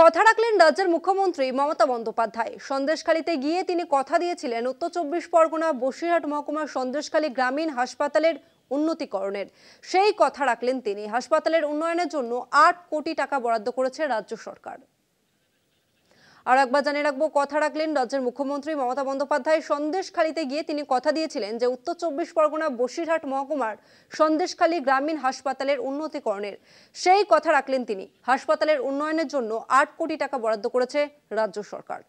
কথা রাখলেন রাজ্যের মুখ্যমন্ত্রী মমতা বন্দ্যোপাধ্যায়। সন্দেশখালীতে গিয়ে তিনি কথা দিয়েছিলেন উত্তর চব্বিশ পরগনা বসিরহাট মহকুমার সন্দেশখালী গ্রামীণ হাসপাতালের উন্নতিকরণের। সেই কথা রাখলেন তিনি। হাসপাতালের উন্নয়নের জন্য ৮ কোটি টাকা বরাদ্দ করেছে রাজ্য সরকার। আর একবার জানিয়ে রাখবো, কথা রাখলেন রাজ্যের মুখ্যমন্ত্রী মমতা বন্দ্যোপাধ্যায়। সন্দেশখালীতে গিয়ে তিনি কথা দিয়েছিলেন যে উত্তর চব্বিশ পরগনা বসিরহাট মহকুমার সন্দেশখালী গ্রামীণ হাসপাতালের উন্নতিকরণের। সেই কথা রাখলেন তিনি। হাসপাতালের উন্নয়নের জন্য ৮ কোটি টাকা বরাদ্দ করেছে রাজ্য সরকার।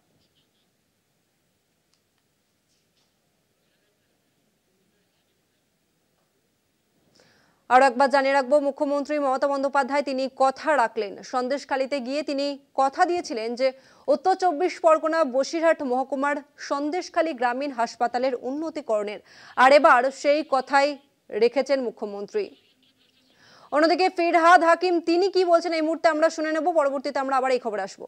আর একবার জানিয়ে রাখবো, মুখ্যমন্ত্রী মমতা বন্দ্যোপাধ্যায় তিনি কথা রাখলেন। সন্দেশখালীতে গিয়ে তিনি কথা দিয়েছিলেন যে উত্তর চব্বিশ পরগনা বসিরহাট মহকুমার সন্দেশখালী গ্রামীণ হাসপাতালের উন্নতিকরণের। আর এবার সেই কথাই রেখেছেন মুখ্যমন্ত্রী। অন্যদিকে ফিরহাদ হাকিম তিনি কি বলছেন এই মুহূর্তে আমরা শুনে নেব। পরবর্তীতে আমরা আবার এই খবরে আসবো।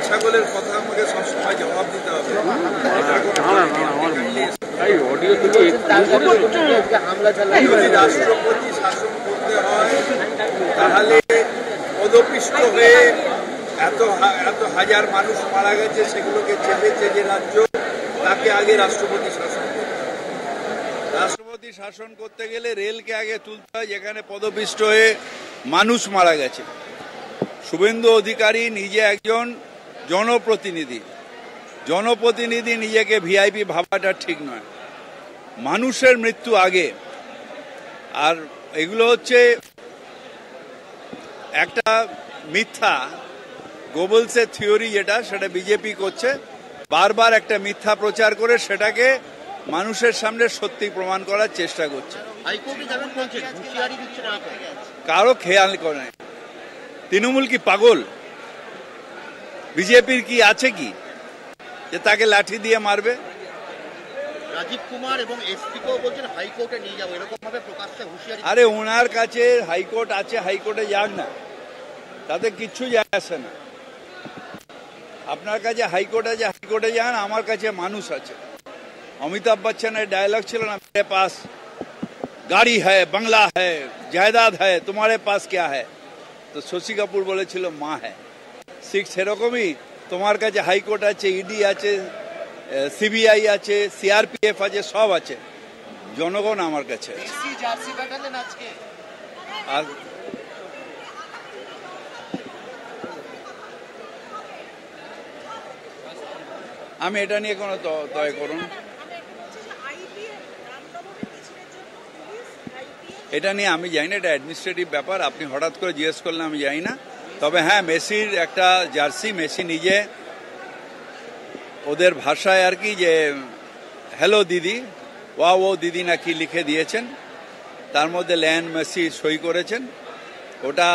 ছাগলের কথা আমাকে সবসময় জবাব দিতে হবে। যদি রাষ্ট্রপতি শাসন করতে হয় তাহলে পদপিষ্ট হয়ে এত হাজার মানুষ মারা গেছে, সেগুলোকে চেপেছে যে রাজ্য, তাকে আগে রাষ্ট্রপতি শাসন করতে হয়। রাষ্ট্রপতি শাসন করতে গেলে রেলকে আগে তুলতে হয় যেখানে পদপিষ্ট হয়ে মানুষ মারা গেছে। শুভেন্দু অধিকারী নিজে একজন জনপ্রতিনিধি নিজেকে ভিআইপি ভাবাটা ঠিক নয়। মানুষের মৃত্যু আগে। আর এগুলো হচ্ছে একটা মিথ্যা গোবলসের থিওরি, সেটা বিজেপি করছে। বারবার একটা মিথ্যা প্রচার করে সেটাকে মানুষের সামনে সত্যি প্রমাণ করার চেষ্টা করছে। কারো খেয়াল করে না। তৃণমূল কি পাগল? বিজেপির কি আছে কি যে তাকে লাঠি দিয়ে মারবে? রাজীব কুমার এবং এসপিকেও বলছেন হাইকোর্টে নিয়ে যাবো, এরকম ভাবে প্রকাশ্যে হুঁশিয়ারি। আরে ওনার কাছে হাইকোর্ট আছে, হাইকোর্টে যান না, তাতে কিচ্ছু যায় আসে না। আপনার কাছে হাইকোর্ট আছে, হাইকোর্টে যান। আমার কাছে মানুষ আছে। অমিতাভ বচ্চনের ডায়লগ ছিল না, মেরে পাস গাড়ি হ্যায়, বাংলা হ্যায়, জায়দাদ হ্যায়, তোমারে পাস ক্যা হ্যায়? তো শশী কাপুর বলেছিল মা হ্যায়। ঠিক সেরকমই তোমার কাছে হাইকোর্ট আছে, ইডি আছে, সিবিআই আছে, সিআরপিএফ আছে, সব আছে। জনগণ আমার কাছে আছে। আর আমি এটা নিয়ে কোনো তয় করুন, এটা নিয়ে আমি জানি না। এটা অ্যাডমিনিস্ট্রেটিভ ব্যাপার। আপনি হঠাৎ করে জিজ্ঞেস করলে আমি জানি না। তবে হ্যাঁ, মেসির একটা জার্সি, মেসি নিজে ওদের ভাষায় আর কি যে হ্যালো দিদি, ও দিদি নাকি লিখে দিয়েছেন। তার মধ্যে ল্যান্ড মেসি সই করেছেন। ওটা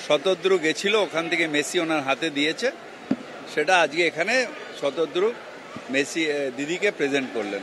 শতদ্রু গেছিল, ওখান থেকে মেসি ওনার হাতে দিয়েছে। সেটা আজকে এখানে শতদ্রু মেসি দিদিকে প্রেজেন্ট করলেন।